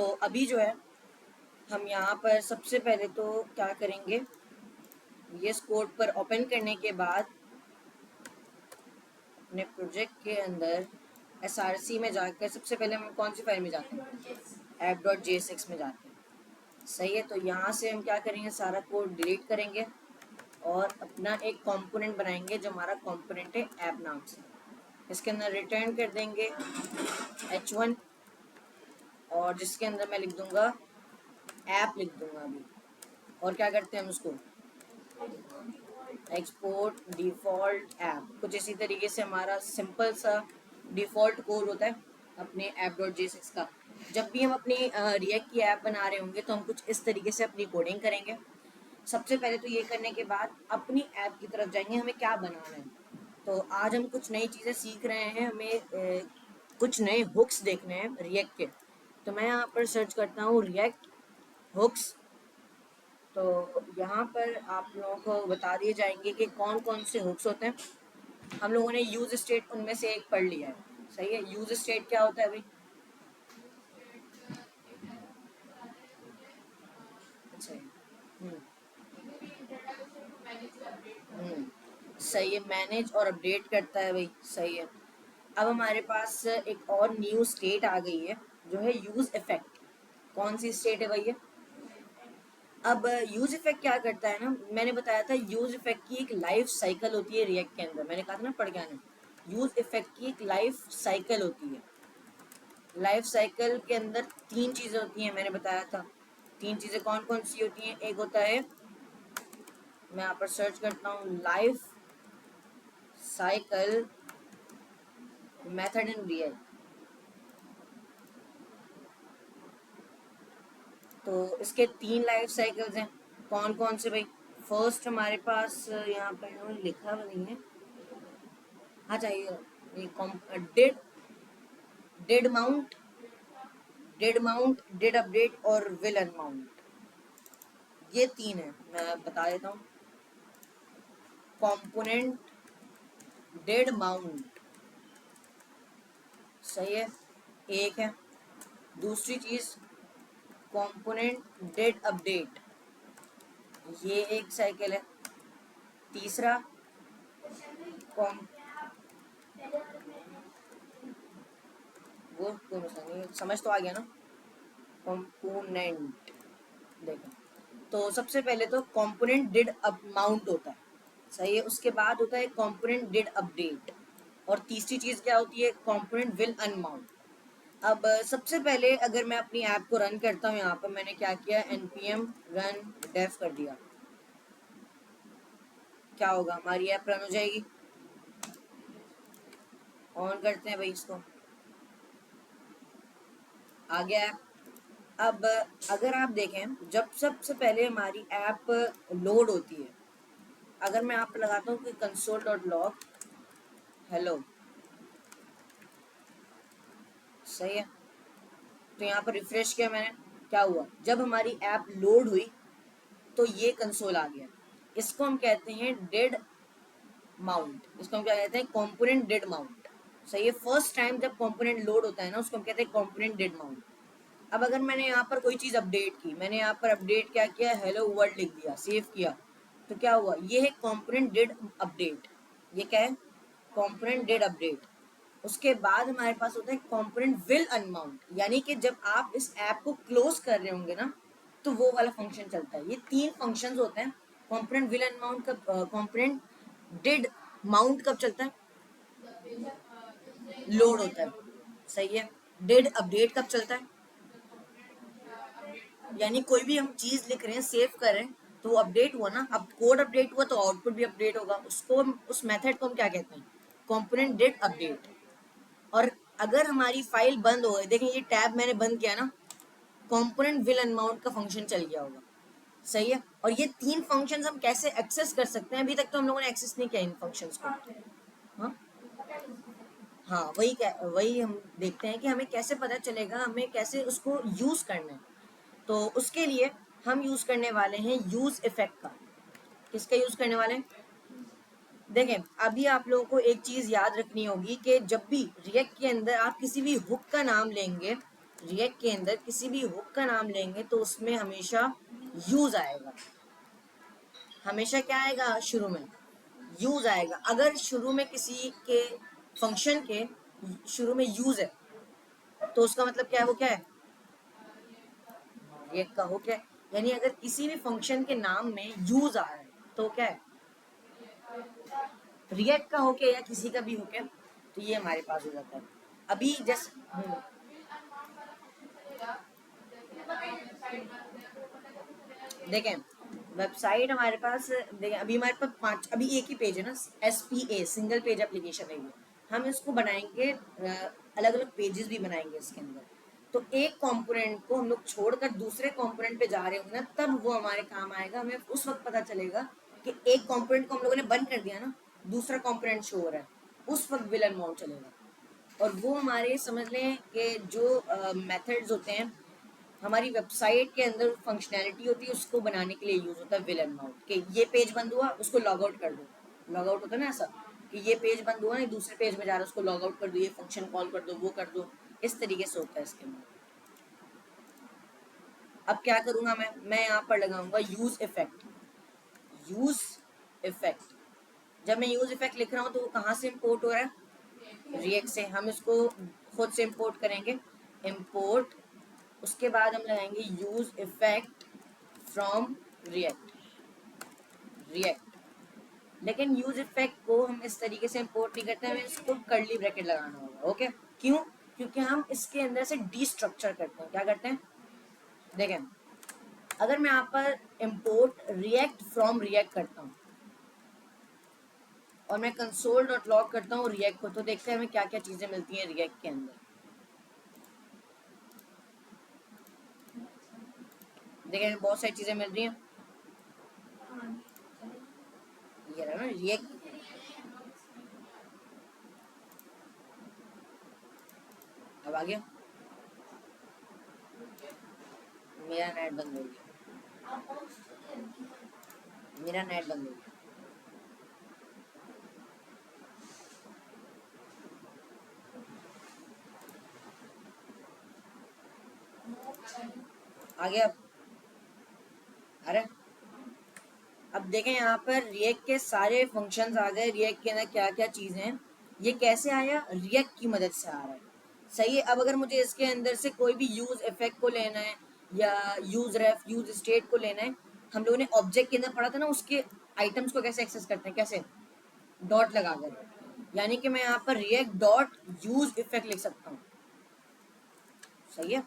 तो अभी जो है हम यहाँ पर सबसे पहले तो क्या करेंगे, ये कोड पर ओपन करने के बाद अपने प्रोजेक्ट के अंदर SRC में जाकर सबसे पहले हम कौन सी फाइल में जाते हैं, app.jsx में जाते हैं। सही है, तो यहाँ से हम क्या करेंगे, सारा कोड डिलीट करेंगे और अपना एक कंपोनेंट बनाएंगे जो हमारा कंपोनेंट है ऐप नाम से। इसके अंदर रिटर्न कर देंगे h1 और जिसके अंदर मैं लिख दूंगा ऐप लिख दूंगा अभी। और क्या करते हैं हम उसको एक्सपोर्ट डिफ़ॉल्ट ऐप, कुछ इसी तरीके से हमारा सिंपल सा डिफ़ॉल्ट कोड होता है अपने app.jsx का। जब भी हम अपनी रिएक्ट की ऐप बना रहे होंगे तो हम कुछ इस तरीके से अपनी कोडिंग करेंगे। सबसे पहले तो ये करने के बाद अपनी ऐप की तरफ जाएंगे, हमें क्या बनाना है। तो आज हम कुछ नई चीज़ें सीख रहे हैं, हमें कुछ नए हुक्स देखने हैं रिएक्ट के। तो मैं यहाँ पर सर्च करता हूँ रिएक्ट हुक्स। तो यहाँ पर आप लोगों को बता दिए जाएंगे कि कौन कौन से हुक्स होते हैं। हम लोगों ने यूज स्टेट उनमें से एक पढ़ लिया है। सही है, यूज स्टेट क्या होता है भाई? अच्छा सही है, मैनेज और अपडेट करता है भाई। सही है। अब हमारे पास एक और न्यू स्टेट आ गई है जो है यूज इफेक्ट। कौन सी स्टेट है भाई ये? अब यूज इफेक्ट क्या करता है ना, मैंने बताया था यूज इफेक्ट की एक लाइफ साइकिल होती है रिएक्ट के अंदर। मैंने कहा था ना पढ़ के आने, यूज इफेक्ट की एक लाइफ साइकिल होती है। लाइफ साइकिल के अंदर तीन चीजें होती हैं, मैंने बताया था। तीन चीजें कौन कौन सी होती हैं? एक होता है, मैं यहाँ पर सर्च करता हूँ, life cycle method in React. तो इसके तीन लाइफ साइकिल्स हैं। कौन कौन से भाई? फर्स्ट हमारे पास यहाँ पर इन्होंने लिखा हुआ नहीं है, हाँ चाहिए, dead dead mount, dead update और विल अनमाउंट। ये तीन है, मैं बता देता हूँ। कंपोनेंट डेड माउंट, सही है, एक है। दूसरी चीज कंपोनेंट डेड अपडेट, ये एक साइकिल है। तीसरा कॉम वो कौन सा, नहीं समझ तो आ गया ना, कंपोनेंट। देखो, तो सबसे पहले तो कंपोनेंट डिड अमाउंट होता है। सही है, उसके बाद होता है कंपोनेंट डिड अपडेट और तीसरी चीज क्या होती है, कंपोनेंट विल अनमाउंट। अब सबसे पहले अगर मैं अपनी ऐप को रन करता हूँ, यहाँ पर मैंने क्या किया, npm run dev कर दिया, क्या होगा, हमारी ऐप रन हो जाएगी। ऑन करते हैं भाई इसको, आ गया ऐप। अब अगर आप देखें, जब सबसे पहले हमारी ऐप लोड होती है, अगर मैं आप लगाता हूँ कि console.log हेलो, सही है, तो यहाँ पर रिफ्रेश किया मैंने, क्या हुआ, जब हमारी ऐप लोड हुई तो ये कंसोल आ गया। इसको हम कहते हैं डेड माउंट, इसको हम क्या कहते हैं, कंपोनेंट डेड माउंट। सही है, फर्स्ट टाइम जब कंपोनेंट लोड होता है ना, उसको हम कहते हैं कंपोनेंट डेड माउंट। अब अगर मैंने यहाँ पर कोई चीज़ अपडेट की, मैंने यहाँ पर अपडेट क्या किया, हेलो वर्ल्ड लिख दिया, सेव किया, तो क्या हुआ, ये है कंपोनेंट डेड अपडेट। ये क्या है, कंपोनेंट डेड अपडेट। उसके बाद हमारे पास होता है कंपोनेंट विल अनमाउंट, यानी कि जब आप इस ऐप को क्लोज कर रहे होंगे ना, तो वो वाला फंक्शन चलता है। ये तीन फंक्शंस होते हैं। कंपोनेंट विल अनमाउंट कब, कंपोनेंट डिड माउंट कब चलता है, लोड होता है। सही है, डिड अपडेट कब चलता है, यानी कोई भी हम चीज लिख रहे हैं, सेव कर रहे हैं, तो वो अपडेट हुआ ना, अब कोड अपडेट हुआ तो आउटपुट भी अपडेट होगा। उसको उस मेथड को हम क्या कहते हैं, कंपोनेंट डिड अपडेट। और अगर हमारी फाइल बंद हो गई, देखें ये टैब मैंने बंद किया ना, कंपोनेंट विल अनमाउंट का फंक्शन चल गया होगा। सही है, और ये तीन फंक्शंस हम कैसे एक्सेस कर सकते हैं, अभी तक तो हम लोगों ने एक्सेस नहीं किया इन फंक्शंस को। हाँ हाँ, वही हम देखते हैं कि हमें कैसे पता चलेगा, हमें कैसे उसको यूज करना है। तो उसके लिए हम यूज करने वाले हैं यूज इफेक्ट का। किसका यूज करने वाले हैं, देखें अभी आप लोगों को एक चीज याद रखनी होगी कि जब भी रिएक्ट के अंदर आप किसी भी हुक का नाम लेंगे रिएक्ट के अंदर किसी भी हुक का नाम लेंगे तो उसमें हमेशा यूज आएगा। हमेशा क्या आएगा? शुरू में यूज आएगा। अगर शुरू में किसी के फंक्शन के शुरू में यूज है तो उसका मतलब क्या है? वो क्या है? रिएक्ट का हुक है। यानी अगर किसी भी फंक्शन के नाम में यूज आ रहा है तो क्या है? रिएक्ट का हुक है या किसी का भी हुक है, तो ये हमारे पास हो जाता है। अभी जैसे देखें वेबसाइट हमारे पास, देखें अभी हमारे पास 5, अभी एक ही पेज है ना, SPA सिंगल पेज एप्लीकेशन है ये। हम इसको बनाएंगे, अलग अलग पेजेस भी बनाएंगे इसके अंदर। तो एक कंपोनेंट को हम लोग छोड़कर दूसरे कंपोनेंट पे जा रहे होंगे ना, तब वो हमारे काम आएगा। हमें उस वक्त पता चलेगा कि एक कंपोनेंट को हम लोगों ने बंद कर दिया ना, दूसरा कंपोनेंट शो हो रहा है, उस वक्त विलन माउंट चलेगा। और वो हमारे समझ लें कि जो मेथड्स होते हैं हमारी वेबसाइट के अंदर, फंक्शनैलिटी होती है, उसको बनाने के लिए यूज होता है विलन माउंट। कि ये पेज बंद हुआ, उसको लॉग आउट कर दो। लॉग आउट होता है ना ऐसा, कि ये पेज बंद हुआ, दूसरे पेज में जा रहा है, उसको लॉग आउट कर दो, ये फंक्शन कॉल कर दो, वो कर दो। इस तरीके से होता है इसके अंदर। अब क्या करूंगा मैं यहाँ पर लगाऊंगा यूज इफेक्ट। यूज इफेक्ट, जब मैं यूज इफेक्ट लिख रहा हूँ तो वो कहाँ से इम्पोर्ट हो रहा है? रिएक्ट से। हम इसको खुद से इम्पोर्ट करेंगे, इम्पोर्ट, उसके बाद हम लगाएंगे use effect from react. React, लेकिन यूज इफेक्ट को हम इस तरीके से इम्पोर्ट नहीं करते, हमें इसको कर्ली ब्रैकेट लगाना होगा। ओके, क्यों? क्योंकि हम इसके अंदर से डीस्ट्रक्चर करते हैं। क्या करते हैं? देखें, अगर मैं यहाँ पर इम्पोर्ट रिएक्ट फ्रॉम रिएक्ट करता हूँ और मैं कंसोल डॉट लॉग करता हूँ रिएक्ट को, तो देखते हैं हमें क्या क्या चीजें मिलती हैं रिएक्ट के अंदर। देखें बहुत सारी चीजें मिल रही हैं। ये रहा ना रिएक्ट। अब आ गया, मेरा नेट बंद हो गया, मेरा नेट बंद हो गया। आ गया अब? अरे अब देखें यहाँ पर रिएक्ट के सारे फंक्शंस आ गए। रिएक्ट के अंदर क्या क्या चीजें हैं, ये कैसे आया? रिएक्ट की मदद से आ रहा है। सही है। अब अगर मुझे इसके अंदर से कोई भी यूज इफेक्ट को लेना है या यूज रेफ यूज स्टेट को लेना है, हम लोगों ने ऑब्जेक्ट के अंदर पढ़ा था ना, उसके आइटम्स को कैसे एक्सेस करते हैं? कैसे? डॉट लगा कर। यानी कि मैं यहाँ पर रिएक्ट डॉट यूज इफेक्ट लिख सकता हूँ। सही है।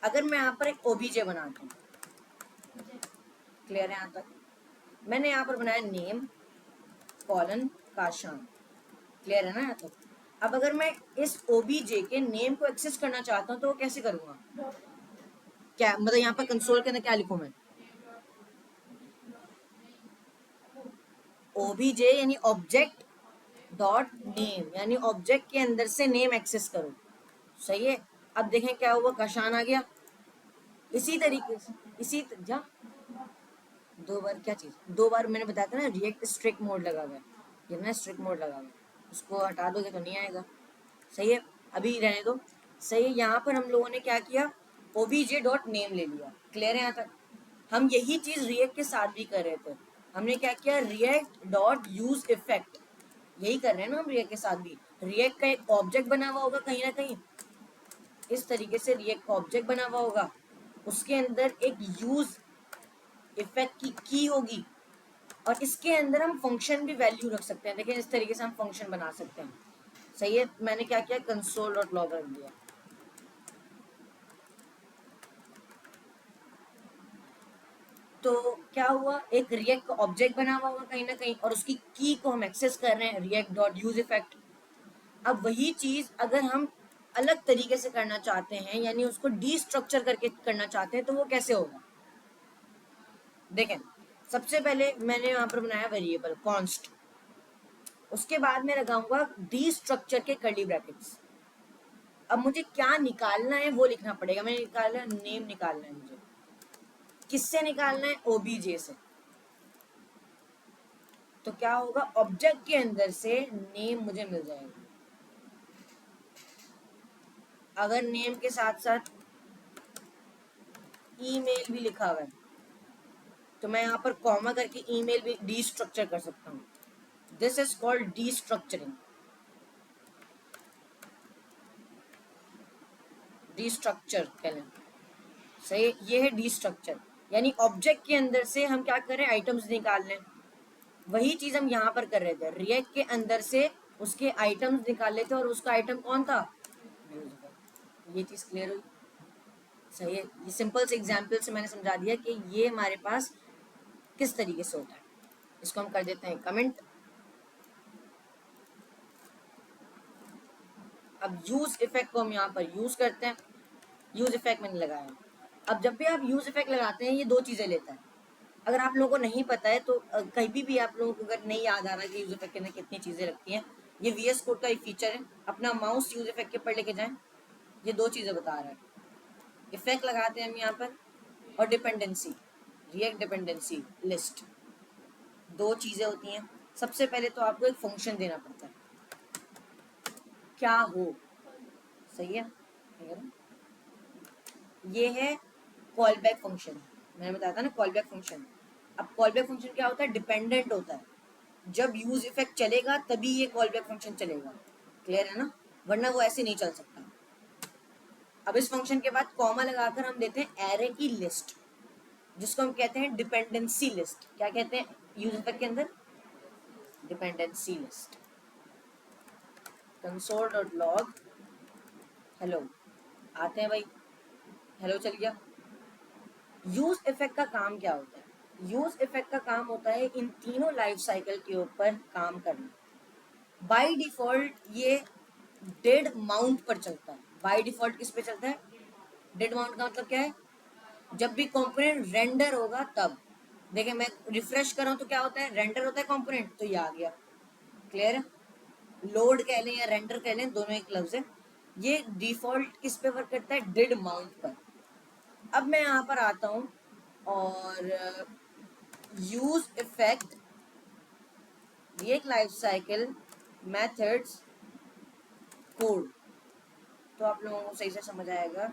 अगर मैं यहाँ पर एक ओबीजे बनाता हूँ, क्लियर है यहाँ तक? मैंने यहाँ पर बनाया नेम कॉलन काशान, क्लियर है ना यहाँ तक? अब अगर मैं इस ओबीजे के नेम को एक्सेस करना चाहता हूँ तो वो कैसे करूंगा? क्या मतलब यहाँ पर कंसोल के अंदर क्या लिखूं मैं? ओबीजे यानी ऑब्जेक्ट डॉट नेम, यानी ऑब्जेक्ट के अंदर से नेम एक्सेस करो। सही है। अब देखें क्या हुआ, काशान आ गया। इसी तरीके से जा दो बार क्या चीज, दो बार मैंने बताया था ना, रिएक्ट स्ट्रिक्ट मोड लगा हुआ है, ये ना स्ट्रिक्ट मोड लगा हुआ है, उसको हटा दोगे तो नहीं आएगा। सही है, अभी रहने दो। सही है। यहाँ पर हम लोगों ने क्या किया? ओबीजे डॉट नेम ले लिया। क्लियर है यहाँ तक? हम यही चीज रिएक्ट के साथ भी कर रहे थे। हमने क्या किया? रिएक्ट डॉट यूज इफेक्ट, यही कर रहे हैं ना हम रिएक्ट के साथ भी। रिएक्ट का एक ऑब्जेक्ट बना हुआ होगा कहीं ना कहीं, इस तरीके से रिएक्ट का ऑब्जेक्ट बना हुआ होगा, उसके अंदर एक यूज इफेक्ट की होगी, और इसके अंदर हम फंक्शन भी वैल्यू रख सकते हैं। देखिए इस तरीके से हम फंक्शन बना सकते हैं। सही है। मैंने क्या किया? कंसोल डॉट लॉग रख दिया। तो क्या हुआ? एक रिएक्ट का ऑब्जेक्ट बना हुआ होगा कहीं ना कहीं, और उसकी की को हम एक्सेस कर रहे हैं, रिएक्ट डॉट यूज इफेक्ट। अब वही चीज अगर हम अलग तरीके से करना चाहते हैं, यानी उसको डीस्ट्रक्चर करके करना चाहते हैं, तो वो कैसे होगा? देखें, सबसे पहले मैंने यहाँ पर बनाया वेरिएबल कॉन्स्ट, उसके बाद में लगाऊंगा डी स्ट्रक्चर के कर्ली ब्रैकेट्स। अब मुझे क्या निकालना है वो लिखना पड़ेगा। मैंने निकाला नेम, निकालना है मुझे। किससे निकालना है? ओबीजे से। तो क्या होगा? ऑब्जेक्ट के अंदर से नेम मुझे मिल जाएगा। अगर नेम के साथ साथ ईमेल भी लिखा हुआ है तो मैं यहाँ पर कॉमा करके ईमेल भी डीस्ट्रक्चर कर सकता हूँ. This is called destructuring. Destructure कह लें. सही, ये है डीस्ट्रक्चर. यानी ऑब्जेक्ट के अंदर से हम क्या कर रहे हैं, आइटम्स निकाल लें. वही चीज हम यहाँ पर कर रहे थे. रिएक्ट के अंदर से उसके आइटम्स निकाल लेते और उसका आइटम कौन था, ये चीज क्लियर हुई. सही है. ये सिंपल से एग्जाम्पल से मैंने समझा दिया कि ये हमारे पास किस तरीके से होता है. इसको हम कर देते हैं कमेंट. अब यूज इफेक्ट को हम यहाँ पर यूज करते हैं. यूज इफेक्ट मैंने लगाया. अब जब भी आप यूज इफेक्ट लगाते हैं ये दो चीजें लेता है. अगर आप लोगों को नहीं पता है तो कहीं भी आप लोगों को अगर नहीं याद आ रहा कि यूज इफेक्ट के अंदर कितनी चीजें लगती हैं, ये वीएस कोड का एक फीचर है. अपना माउस यूज इफेक्ट के ऊपर लेके जाएं. ये दो चीजें बता रहा है. इफेक्ट लगाते हैं हम यहाँ पर, और डिपेंडेंसी, रिएक्ट डिपेंडेंसी लिस्ट. दो चीजें होती हैं. सबसे पहले तो आपको एक फंक्शन देना पड़ता है, क्या हो. सही है. ये है कॉल बैक फंक्शन. मैंने बताया था ना कॉल बैक फंक्शन. अब कॉल बैक फंक्शन क्या होता है, डिपेंडेंट होता है. जब यूज इफेक्ट चलेगा तभी ये कॉल बैक फंक्शन चलेगा. क्लियर है ना, वरना वो ऐसे नहीं चल सकता. अब इस फंक्शन के बाद कॉमा लगाकर हम देते हैं एरे की लिस्ट, जिसको हम कहते हैं डिपेंडेंसी लिस्ट. क्या कहते हैं यूज इफेक्ट के अंदर, डिपेंडेंसी लिस्ट. console.log hello. आते हैं भाई, हेलो चल गया. यूज इफेक्ट का काम क्या होता है, यूज इफेक्ट का काम होता है इन तीनों लाइफ साइकिल के ऊपर काम करना. बाय डिफॉल्ट ये डेड माउंट पर चलता है. बाय डिफॉल्ट किस पे चलता है, डेड माउंट का मतलब क्या है, जब भी कंपोनेंट रेंडर होगा तब. देखिए मैं रिफ्रेश कर रहा हूँ तो क्या होता है, रेंडर होता है कंपोनेंट, तो ये आ गया. क्लियर है. लोड कह लें या रेंडर कह लें, दोनों एक लफ्ज है. ये डिफॉल्ट किस पे वर्क करता है, डेड माउंट पर. अब मैं यहाँ पर आता हूँ और use effect react life cycle methods code, तो आप लोगों को सही से समझ आएगा.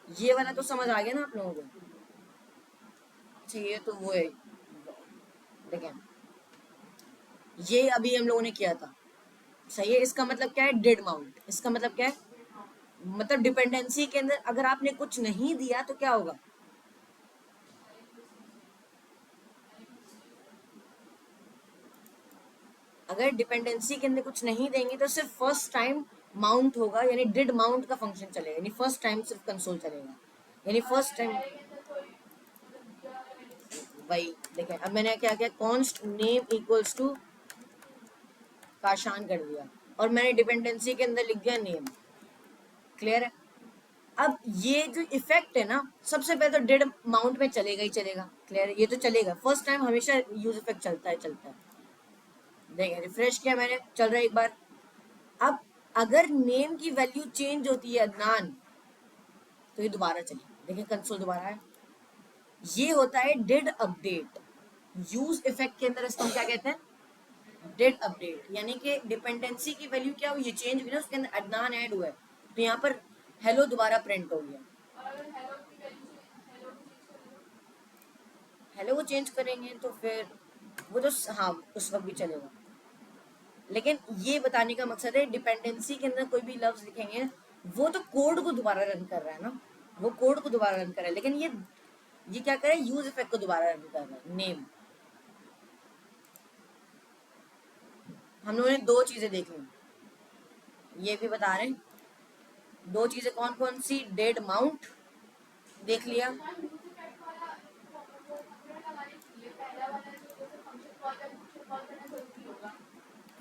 ये वाला तो समझ आ गया ना आप लोगों को. अच्छा ये तो वो है, देखें ये अभी हम लोगों ने किया था. सही है. इसका मतलब क्या है, डेड माउंट. इसका मतलब क्या है, मतलब डिपेंडेंसी के अंदर अगर आपने कुछ नहीं दिया तो क्या होगा, अगर डिपेंडेंसी के अंदर कुछ नहीं देंगे तो सिर्फ फर्स्ट टाइम माउंट होगा, यानी डिड माउंट का फंक्शन चलेगा, यानी फर्स्ट टाइम सिर्फ कंसोल चलेगा, यानी फर्स्ट टाइम. वही देखें, अब मैंने क्या किया, कॉन्स्ट नेम इक्वल्स टू का आसान कर दिया और मैंने डिपेंडेंसी के अंदर लिख दिया नेम. क्लियर है. अब ये जो इफेक्ट है ना, सबसे पहले तो डेड माउंट में चलेगा ही चलेगा. क्लियर है, ये तो चलेगा फर्स्ट टाइम, हमेशा यूज इफेक्ट चलता है चलता है. देखिए रिफ्रेश किया मैंने, चल रहा है एक बार. अब अगर नेम की वैल्यू चेंज होती है अदनान, तो ये दोबारा चलेगा. देखिए कंसोल दोबारा है. ये होता है डेड अपडेट. यूज इफेक्ट के अंदर इसको हम क्या कहते हैं, डेड अपडेट. यानी कि डिपेंडेंसी की वैल्यू क्या हुई, ये चेंज हुई ना, उसके अंदर अदनान ऐड हुआ है, तो यहाँ पर हेलो दोबारा प्रिंट हो गया. हेलो को चेंज करेंगे तो फिर वो तो हाँ उस वक्त भी चलेगा. लेकिन ये बताने का मकसद है, डिपेंडेंसी के अंदर कोई भी लफ्ज लिखेंगे वो तो कोड को दोबारा रन कर रहा है ना, वो कोड को दोबारा रन कर रहा है. लेकिन ये क्या कर रहा है, यूज इफेक्ट को दोबारा रन कर रहा है. नेम, हम लोगों ने दो चीजें देख ली, ये भी बता रहे हैं. दो चीजें कौन कौन सी, डेड माउंट देख लिया,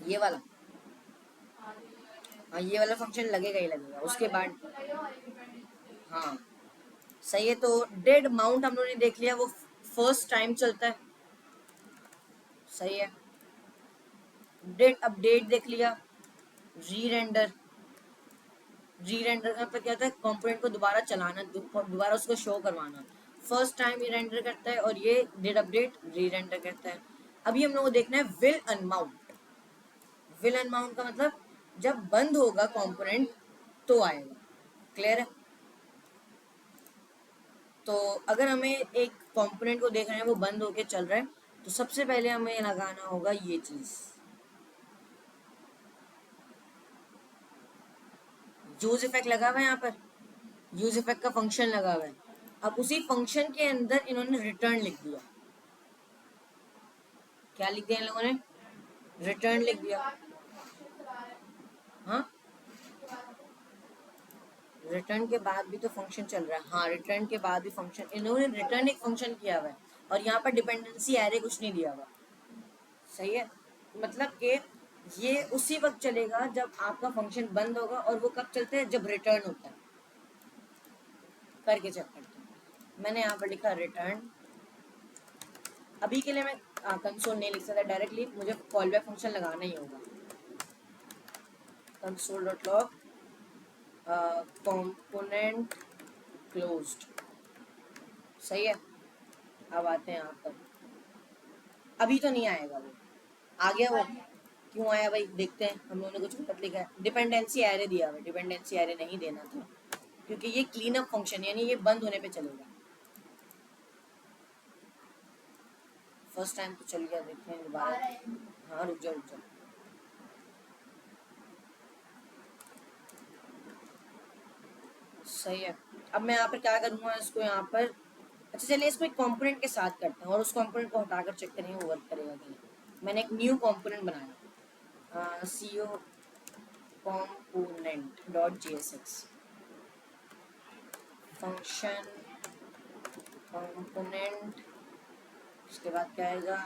ये वाला. हाँ ये वाला फंक्शन लगेगा ही लगेगा. उसके बाद हाँ सही है. तो डेड माउंट हम लोगों ने देख लिया, वो फर्स्ट टाइम चलता है. सही है. डेड अपडेट देख लिया. री रेंडर, री रेंडर का मतलब क्या होता है, कंपोनेंट को दोबारा चलाना, दोबारा उसको शो करवाना. फर्स्ट टाइम ये रेंडर करता है और ये डेड अपडेट री रेंडर करता है. अभी हम लोग को देखना है विल अनमाउंट. विल अनमाउंट का मतलब जब बंद होगा कंपोनेंट तो आएगा। क्लियर है? तो अगर हमें एक कंपोनेंट को देख रहे हैं वो बंद होके चल रहा है, तो सबसे पहले हमें लगाना होगा ये चीज, यूज इफेक्ट लगा हुआ है यहाँ पर, यूज इफेक्ट का फंक्शन लगा हुआ है। अब उसी फंक्शन के अंदर इन्होंने रिटर्न लिख दिया। क्या लिख दिया इन लोगों ने? रिटर्न लिख दिया। हाँ, रिटर्न के बाद भी तो फंक्शन चल रहा है। हाँ, रिटर्न के बाद भी फंक्शन, इन्होंने रिटर्न एक फंक्शन किया हुआ है और यहाँ पर डिपेंडेंसी एरे कुछ नहीं दिया हुआ। सही है? मतलब कि ये उसी वक्त चलेगा जब आपका फंक्शन बंद होगा, और वो कब चलता है? जब रिटर्न होता है। करके चेक करते हैं। मैंने यहाँ पर लिखा रिटर्न। अभी के लिए मैं कंसोल नहीं लिख सकता डायरेक्टली, मुझे कॉल बैक फंक्शन लगाना ही होगा। Console dot log component closed. सही है? अब आते हैं यहाँ पर। अभी तो नहीं आएगा वो, आ गया वो। क्यों आया भाई? देखते हैं। हम लोगों ने कुछ गलत लिखा है, डिपेंडेंसी एरे दिया हुआ है, डिपेंडेंसी एरे नहीं देना था क्योंकि ये क्लीन अप फंक्शन, यानी ये बंद होने पे चलेगा। फर्स्ट टाइम तो चल गया, देखते हैं दोबारा। हाँ, रुक जाओ रुक जाओ। सही है। अब मैं यहाँ पर क्या करूँगा, इसको यहाँ पर, अच्छा चलिए इसको एक कंपोनेंट के साथ करते हैं और उस कंपोनेंट को हटाकर चेक करेंगे वो वर्क करेगा कि नहीं। मैंने एक न्यू कंपोनेंट बनाया, सी ओ component dot jsx function component. उसके बाद क्या आएगा?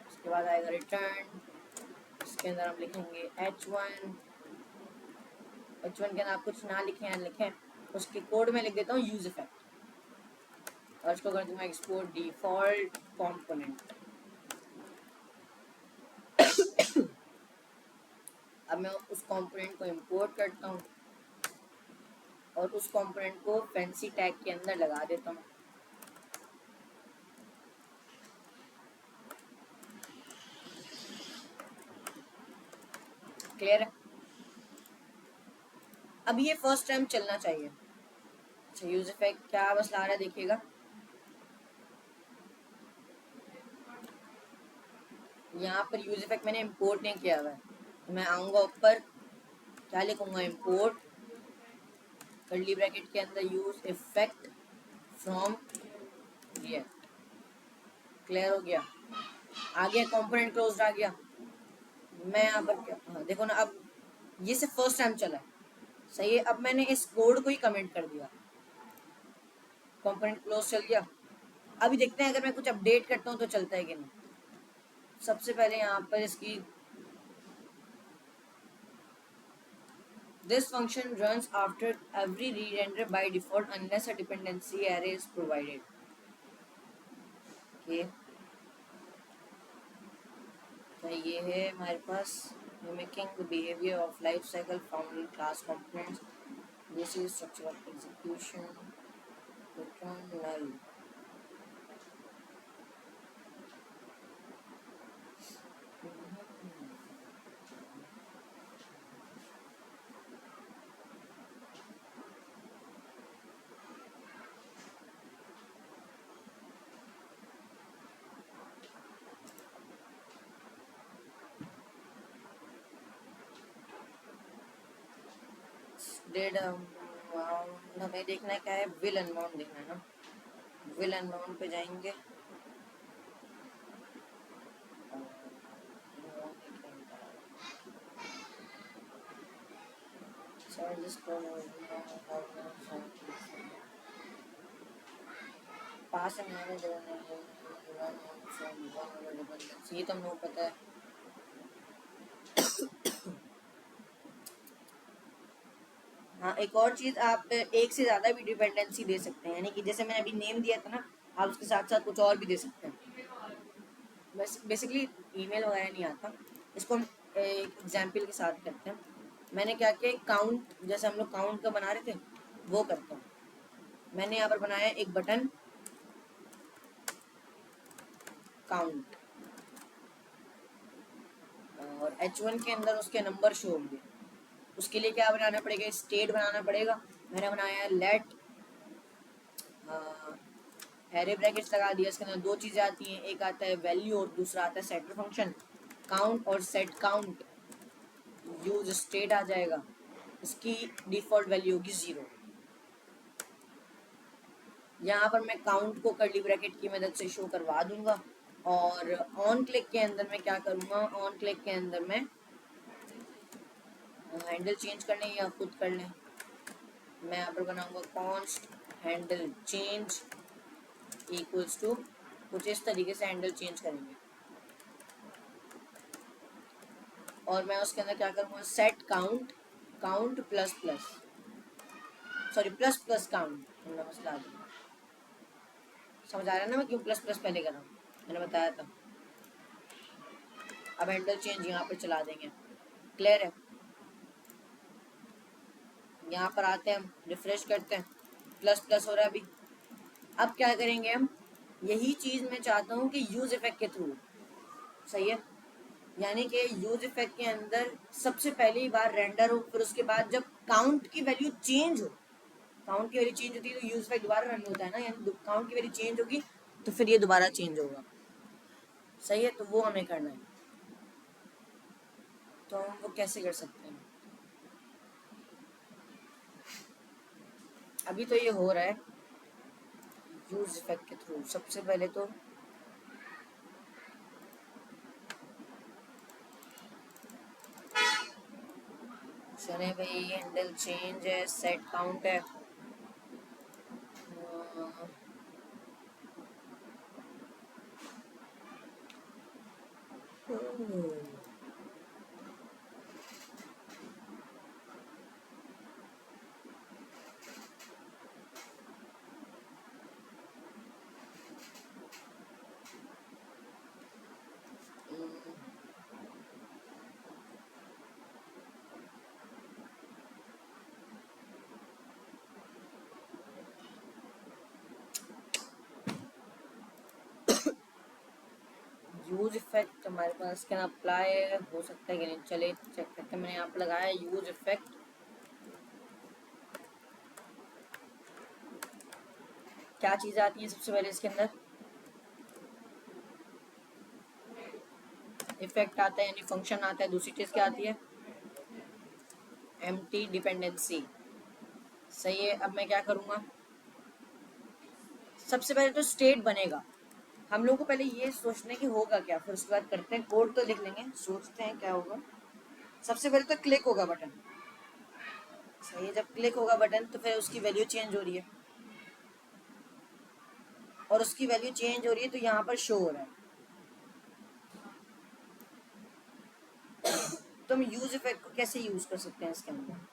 उसके बाद आएगा रिटर्न। इसके अंदर हम लिखेंगे h1। h1 के अंदर आप कुछ ना लिखें या लिखें, उसके कोड में लिख देता हूँ यूज इफेक्ट और इसको कर दूंगा एक्सपोर्ट डिफॉल्ट कंपोनेंट। अब मैं उस कंपोनेंट को इंपोर्ट करता हूँ और उस कंपोनेंट को फैंसी टैग के अंदर लगा देता हूँ। क्लियर है? अब ये फर्स्ट टाइम चलना चाहिए। अच्छा, यूज इफेक्ट क्या बस ला रहा है देखिएगा। यहाँ पर यूज इफेक्ट मैंने इंपोर्ट नहीं किया हुआ है, तो मैं आऊँगा ऊपर, क्या लिखूंगा? इंपोर्ट कर्ली ब्रैकेट के अंदर use effect from react. Clear हो गया? आ गया कंपोनेंट क्लोज्ड आ गया। मैं यहाँ पर क्या, हाँ देखो ना, अब ये सिर्फ फर्स्ट टाइम चला है। सही है? अब मैंने इस कोड को ही कमेंट कर दिया, कंपोनेंट क्लोज चल गया। अभी देखते हैं अगर मैं कुछ अपडेट करता हूँ तो चलता है कि नहीं। सबसे पहले यहाँ पर इसकी, this function runs after every re-render by default unless a dependency array is provided. Okay. तो ये है हमारे पास mimicking the behavior of life cycle found in class components. This is structure of execution. Return null. Did हमें देखना है क्या है? will unknown देखना है ना। will unknown पे जाएंगे, पास ये तो हमको पता है। हाँ, एक और चीज, आप एक से ज्यादा भी डिपेंडेंसी दे सकते हैं, यानी कि जैसे मैंने अभी नेम दिया था ना, आप उसके साथ साथ कुछ और भी दे सकते हैं। बेसिकली ईमेल वगैरह नहीं आता। इसको हम एक एग्जाम्पल के साथ करते हैं। मैंने क्या किया, काउंट, जैसे हम लोग काउंट का बना रहे थे वो करता हूँ। मैंने यहाँ पर बनाया एक बटन काउंट, और H1 के अंदर उसके नंबर शो होंगे। उसके लिए क्या बनाना पड़ेगा, स्टेट बनाना पड़ेगा। मैंने बनाया है लेट एरे ब्रैकेट्स लगा दिया। इसके अंदर दो चीज़ें आती हैं, एक आता है वैल्यू और दूसरा आता है सेटर फंक्शन। काउंट और सेट काउंट यूज स्टेट आ जाएगा, इसकी डिफ़ॉल्ट वैल्यू होगी 0। यहाँ पर मैं काउंट को कर्ली ब्रैकेट की मदद से शो करवा दूंगा। और ऑन क्लिक के अंदर मैं क्या करूँगा, ऑन क्लिक के अंदर मैं हैंडल चेंज करने या खुद कर लें, मैं यहाँ पर बनाऊंगा const handle change equals to, कुछ इस तरीके से हैंडल चेंज करेंगे। और मैं उसके अंदर क्या करूँगा, set count, count plus plus, sorry plus plus count, हमने मसला आ गया। समझ आ रहा है ना मैं क्यों प्लस प्लस पहले कर रहा हूँ, मैंने बताया था। अब हैंडल चेंज यहाँ पर चला देंगे, क्लियर है। यहाँ पर आते हैं, हम रिफ्रेश करते हैं, प्लस प्लस हो रहा है अभी। अब क्या करेंगे हम, यही चीज़ मैं चाहता हूँ कि यूज इफेक्ट के थ्रू, सही है, यानी कि यूज इफेक्ट के अंदर सबसे पहली बार रेंडर हो, फिर उसके बाद जब काउंट की वैल्यू चेंज हो, काउंट की वैल्यू चेंज होती है तो यूज इफेक्ट दोबारा रन होता है ना, यानी काउंट की वैल्यू चेंज होगी तो फिर ये दोबारा चेंज होगा, सही है। तो वो हमें करना है, तो हम वो कैसे कर सकते हैं। अभी तो ये हो रहा है यूज इफेक्ट के थ्रू। सबसे पहले तो चले भाई, हैंडल चेंज है, सेट काउंट है, यूज इफेक्ट हमारे पास क्या अप्लाई हो सकता है कि नहीं, चले चेक करते हैं। मैंने यहाँ पर लगाया यूज इफेक्ट, क्या चीज़ आती है सबसे पहले इसके अंदर, इफेक्ट आता है यानी फंक्शन आता है। दूसरी चीज़ क्या आती है, एम्प्टी डिपेंडेंसी, सही है। अब मैं क्या करूँगा, सबसे पहले तो स्टेट बनेगा। हम लोगों को पहले ये सोचना है कि होगा क्या, फिर उसके बाद करते हैं, कोड तो लिख लेंगे, सोचते हैं क्या होगा। सबसे पहले तो क्लिक होगा बटन, सही है। जब क्लिक होगा बटन तो फिर उसकी वैल्यू चेंज हो रही है, और उसकी वैल्यू चेंज हो रही है तो यहाँ पर शो हो रहा है। तो हम यूज इफेक्ट को कैसे यूज कर सकते हैं इसके अंदर,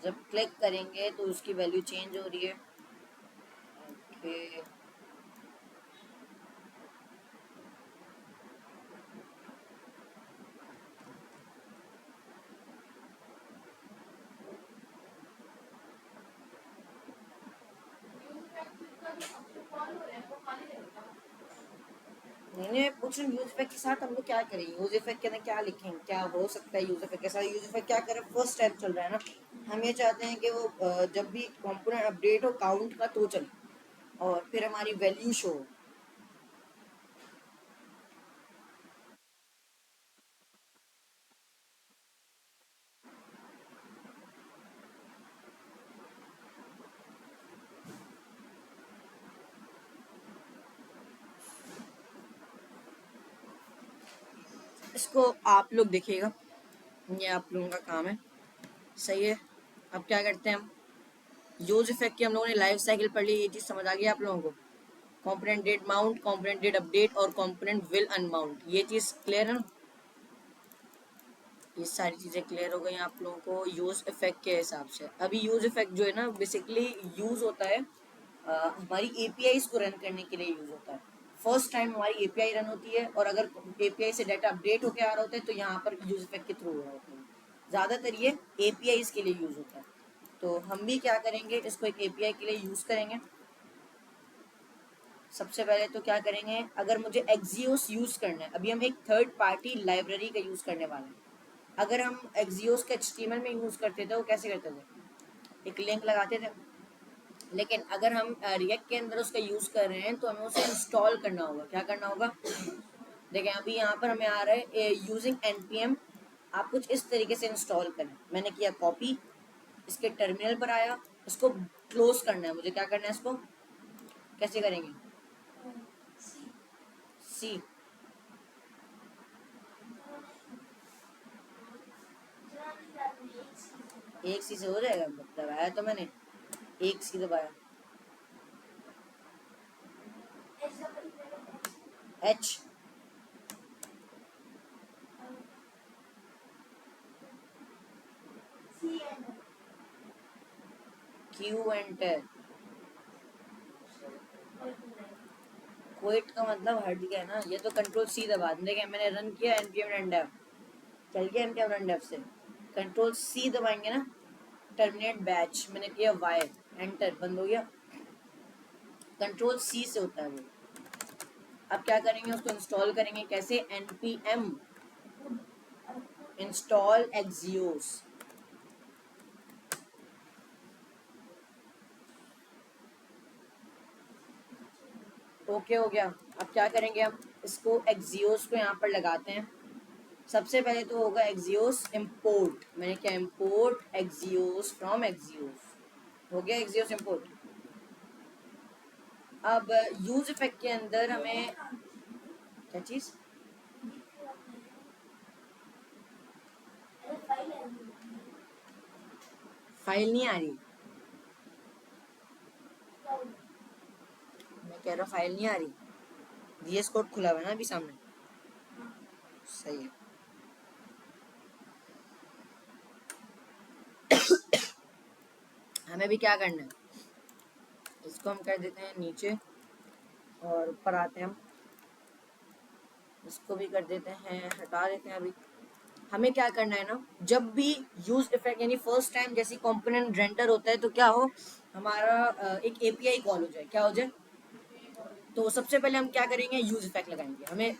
जब क्लिक करेंगे तो उसकी वैल्यू चेंज हो रही है। ओके, नहीं नहीं, मैं पूछ रही हूँ यूज इफेक्ट के साथ हम लोग क्या करें, यूज इफेक्ट के अंदर क्या लिखें, क्या हो सकता है यूज इफेक्ट के साथ। यूज इफेक्ट क्या करें, फर्स्ट स्टेप चल रहा है ना, हम ये चाहते हैं कि वो जब भी कंपोनेंट अपडेट हो काउंट का तो चले, और फिर हमारी वैल्यू शो हो। इसको आप लोग देखिएगा, ये आप लोगों का काम है, सही है। अब क्या करते हैं हम, यूज इफेक्ट की हम लोगों ने लाइफ साइकिल पढ़ ली, ये चीज़ समझ आ गई आप लोगों को। Component did mount, component did update और कॉम्पोनेंट विल अनमाउंट, ये चीज़ क्लियर है ना। ये सारी चीज़ें क्लियर हो गई आप लोगों को यूज़ इफेक्ट के हिसाब से। अभी यूज़ इफेक्ट जो है ना बेसिकली यूज़ होता है हमारी एपीआईज को रन करने के लिए यूज़ होता है। फर्स्ट टाइम हमारी एपीआई रन होती है, और अगर एपीआई से डाटा अपडेट होकर आ रहा होता है तो यहाँ पर यूज इफेक्ट के थ्रू हो रहा होता है। ज़्यादातर ये एपीआई के लिए यूज होता है। तो हम भी क्या करेंगे, इसको एक एपीआई के लिए यूज करेंगे। सबसे पहले तो क्या करेंगे, अगर मुझे एक्सियोस यूज करना है, अभी हम एक थर्ड पार्टी लाइब्रेरी का यूज करने वाले हैं। अगर हम एक्सियोस के HTML में यूज करते थे वो कैसे करते थे, एक लिंक लगाते थे। लेकिन अगर हम रिएक्ट के अंदर उसका यूज कर रहे हैं तो हमें उसे इंस्टॉल करना होगा। क्या करना होगा, देखें अभी यहाँ पर हमें आ रहा है यूजिंग npm। आप कुछ इस तरीके से इंस्टॉल करें। मैंने किया कॉपी, इसके टर्मिनल पर आया, इसको क्लोज करना है मुझे। क्या करना है, इसको कैसे करेंगे, सी। एक सी से हो जाएगा, दबाया तो मैंने, एक सी दबाया, एच, क्यू एंटर। क्विट का मतलब हट गया ना, ये तो कंट्रोल सी दबा देंगे। मैंने रन किया npm random, चल गया npm random से। कंट्रोल सी दबाएंगे ना, टर्मिनेट बैच, मैंने किया वाई, एंटर, बंद हो गया। कंट्रोल सी से होता है वो। अब क्या करेंगे, उसको इंस्टॉल करेंगे। कैसे, npm इंस्टॉल एक्सियोस। ओके हो गया। अब क्या करेंगे, हम इसको एक्सियोस को यहाँ पर लगाते हैं। सबसे पहले तो होगा एक्सियोस इंपोर्ट। मैंने क्या, इंपोर्ट एक्सियोस फ्रॉम एक्सियोस, हो गया एक्सियोस इंपोर्ट। अब यूज इफेक्ट के अंदर हमें क्या चीज, फाइल नहीं आ रही, मैं कह रहा फाइल नहीं आ रही। VS कोड खुला हुआ है ना अभी सामने, सही है। हमें भी क्या करना है, इसको हम कर देते हैं नीचे, और ऊपर आते हैं हम, इसको भी कर देते हैं, हटा देते हैं। अभी हमें क्या करना है ना, जब भी यूज इफेक्ट यानी फर्स्ट टाइम जैसी कंपोनेंट रेंडर होता है तो क्या हो, हमारा एक एपीआई कॉल हो जाए। क्या हो जाए, तो सबसे पहले हम क्या करेंगे, यूज इफेक्ट लगाएंगे। हमें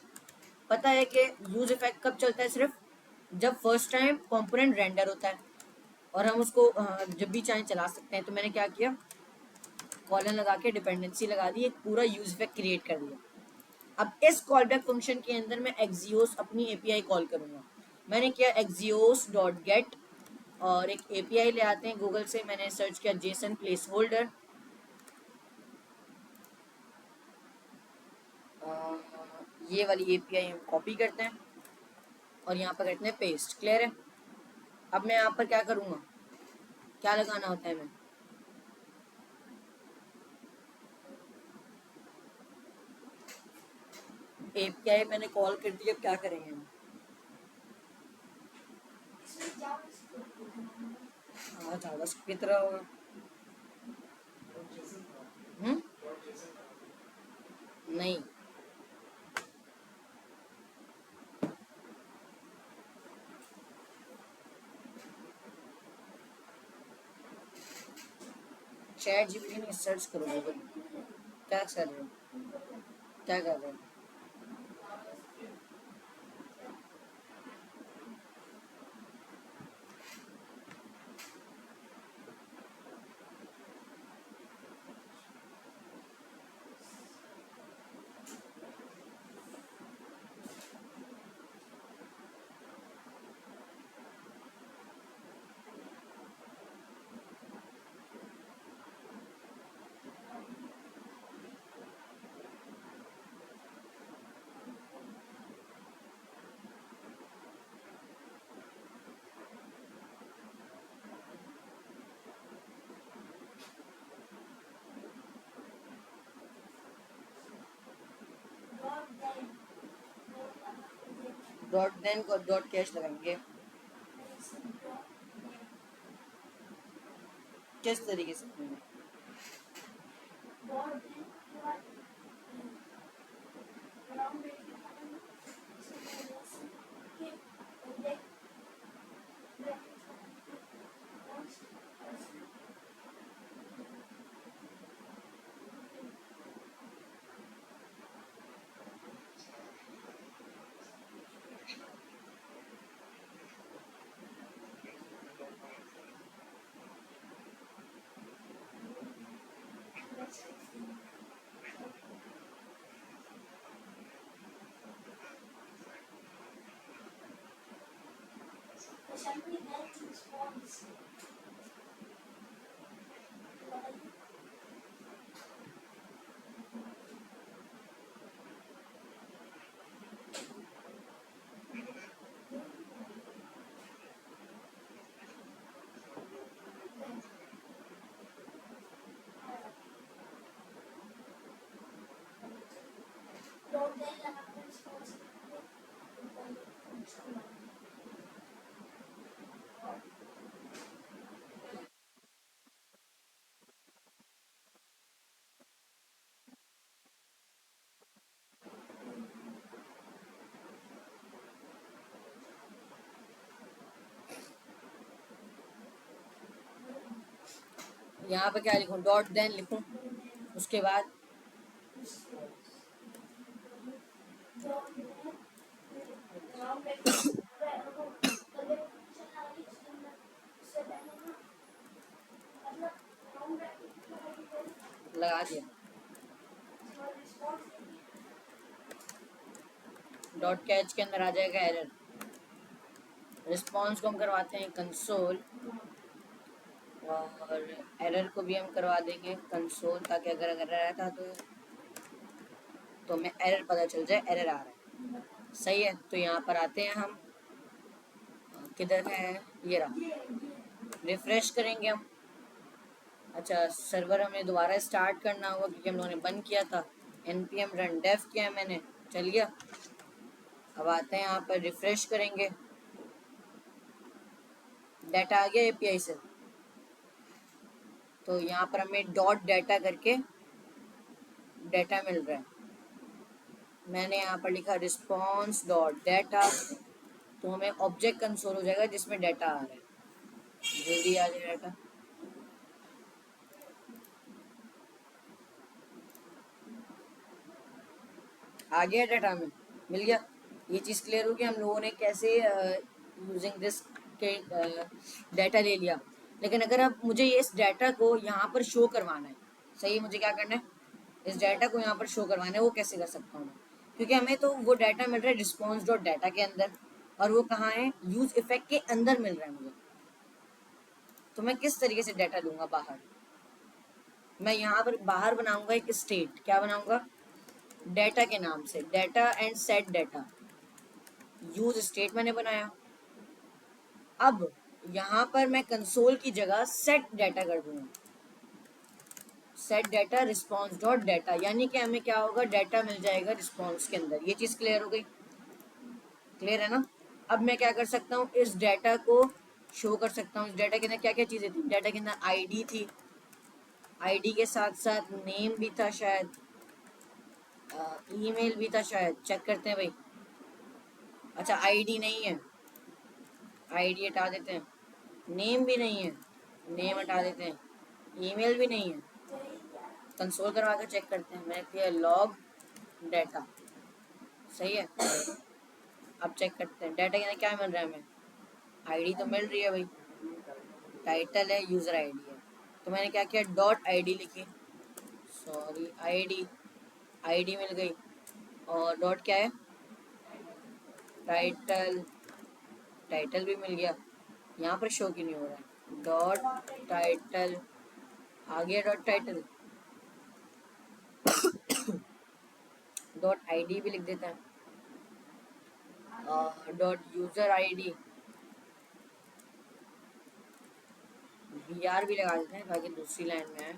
पता है कि यूज इफेक्ट कब चलता है, सिर्फ जब फर्स्ट टाइम कंपोनेंट रेंडर होता है, और हम उसको जब भी चाहें चला सकते हैं। तो मैंने क्या किया, कॉलन लगा के डिपेंडेंसी लगा दी, एक पूरा यूज इफेक्ट क्रिएट कर दिया। अब इस कॉल बैक फंक्शन के अंदर मैं एक्सियोस अपनी एपीआई कॉल करूंगा। मैंने किया एक्सियोस डॉट गेट, और एक एपीआई ले आते हैं गूगल से। मैंने सर्च किया जेसन प्लेस होल्डर, ये वाली एपीआई हम कॉपी करते हैं और यहाँ पर करते हैं पेस्ट। क्लियर है। अब मैं यहाँ पर क्या करूँगा, क्या लगाना होता है, मैं एपीआई मैंने कॉल कर दी। अब क्या करेंगे हम, हाँ जावास्क्रिप्ट की तरह होगा। हम्म, नहीं, चैट जीपीटी में सर्च करो गूगल। क्या कर रहे हो, क्या कर रहे हो, डॉट देन को डॉट कैश लगाएंगे। किस तरीके से करेंगे? यहाँ पे क्या लिखूं, डॉट देन लिखूं, उसके बाद लगा दिया, डॉट कैच के अंदर आ जाएगा एरर। रिस्पॉन्स को हम करवाते हैं कंसोल, और एरर को भी हम करवा देंगे कंसोल, ताकि अगर एरर आया था तो हमें एरर पता चल जाए एरर आ रहा है। सही है, तो यहाँ पर आते हैं हम, किधर है ये रहा, रिफ्रेश करेंगे हम। अच्छा, सर्वर हमें दोबारा स्टार्ट करना होगा क्योंकि हम लोगों ने बंद किया था। npm run dev किया है मैंने, चल गया। अब आते हैं यहाँ पर, रिफ्रेश करेंगे, डाटा आ गया एपीआई से। तो यहाँ पर हमें डॉट डाटा करके डाटा मिल रहा है। मैंने यहाँ पर लिखा रिस्पॉन्स डॉट डाटा, तो हमें ऑब्जेक्ट कंसोल हो जाएगा जिसमें डाटा आ रहा है। जल्दी आ जाए डाटा, आ गया डाटा में, मिल गया। ये चीज़ क्लियर हो कि हम लोगों ने कैसे यूजिंग दिस के डाटा ले लिया। लेकिन अगर अब मुझे ये इस डाटा को यहाँ पर शो करवाना है, सही है, मुझे क्या करना है, इस डाटा को यहाँ पर शो करवाना है। वो कैसे कर सकता हूँ मैं, क्योंकि हमें तो वो डाटा मिल रहा है रिस्पॉन्स डॉट डाटा के अंदर, और वो कहाँ है, यूज इफेक्ट के अंदर मिल रहा है मुझे। तो मैं किस तरीके से डाटा दूंगा बाहर, मैं यहाँ पर बाहर बनाऊंगा एक स्टेट, क्या बनाऊंगा, डाटा के नाम से, data and set data, use state मैंने बनाया। अब यहाँ पर मैं कंसोल की जगह सेट डाटा कर दूंगा, set data response dot data, यानी कि हमें क्या होगा, डाटा मिल जाएगा रिस्पॉन्स के अंदर। ये चीज़ क्लियर हो गई, क्लियर है ना। अब मैं क्या कर सकता हूँ, इस डाटा को शो कर सकता हूँ। इस डाटा के अंदर क्या क्या चीज़ें थी, डाटा के अंदर आईडी थी, आईडी के साथ साथ नेम भी था शायद, ईमेल भी था शायद, चेक करते हैं भाई। अच्छा, आईडी नहीं है, आईडी हटा देते हैं, नेम भी नहीं है, नेम हटा देते हैं, ईमेल भी नहीं है। कंसोल करवा कर चेक करते हैं, मैंने किया लॉग डाटा, सही है। अब चेक करते हैं डाटा के अंदर क्या मिल रहा है हमें, आईडी तो मिल रही है भाई, टाइटल है, यूज़र आईडी है। तो मैंने क्या किया, डॉट आईडी लिखी, सॉरी आईडी, आईडी मिल गई, और डॉट क्या है, टाइटल, टाइटल भी मिल गया। यहाँ पर शो क्यों नहीं हो रहा है, डॉट टाइटल आ गया, डॉट टाइटल, डॉट आईडी भी लिख देते हैं, डॉट यूज़र आईडी, वी भी लगा देते हैं ताकि दूसरी लाइन में है।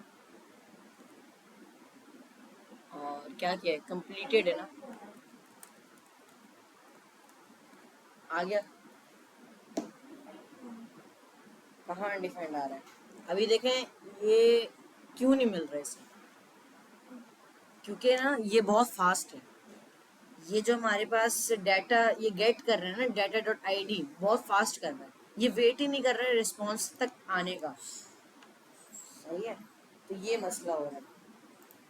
और क्या किया है, कंप्लीटेड है ना, आ गया। कहाँ अनडिफाइंड आ रहा है, अभी देखें ये क्यों नहीं मिल रहा है इसे, क्योंकि ना ये बहुत फास्ट है। ये जो हमारे पास डाटा ये गेट कर रहे हैं ना, डाटा डॉट आई डी बहुत फास्ट कर रहा है, ये वेट ही नहीं कर रहा है रिस्पॉन्स तक आने का। सही है, तो ये मसला हो रहा है।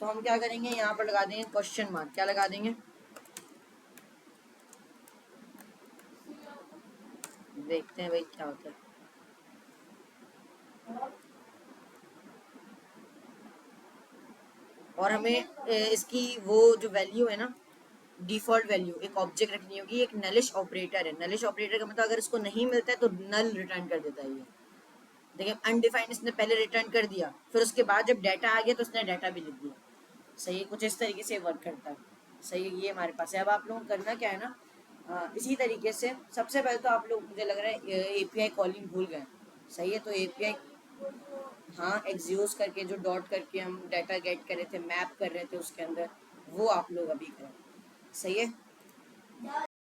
तो हम क्या करेंगे, यहाँ पर लगा देंगे क्वेश्चन मार्क। क्या लगा देंगे, देखते हैं भाई क्या होता है। और हमें इसकी वो जो वैल्यू है ना, डिफॉल्ट वैल्यू एक ऑब्जेक्ट रखनी होगी। एक नलिश ऑपरेटर है, नलिश ऑपरेटर का मतलब अगर इसको नहीं मिलता है तो नल रिटर्न कर देता है ये। देखिए अनडिफाइंड इसने पहले रिटर्न कर दिया, फिर उसके बाद जब डाटा आ गया तो उसने डाटा भी लिख दिया। सही है, कुछ इस तरीके से वर्क करता है। सही है, ये हमारे पास है। अब आप लोगों को करना क्या है ना, इसी तरीके से सबसे पहले तो आप लोग मुझे लग रहा है एपीआई कॉलिंग भूल गए। सही है, तो एपीआई, हाँ एग्जीक्यूट करके जो डॉट करके हम डाटा गेट कर रहे थे, मैप कर रहे थे उसके अंदर, वो आप लोग अभी करें। सही है।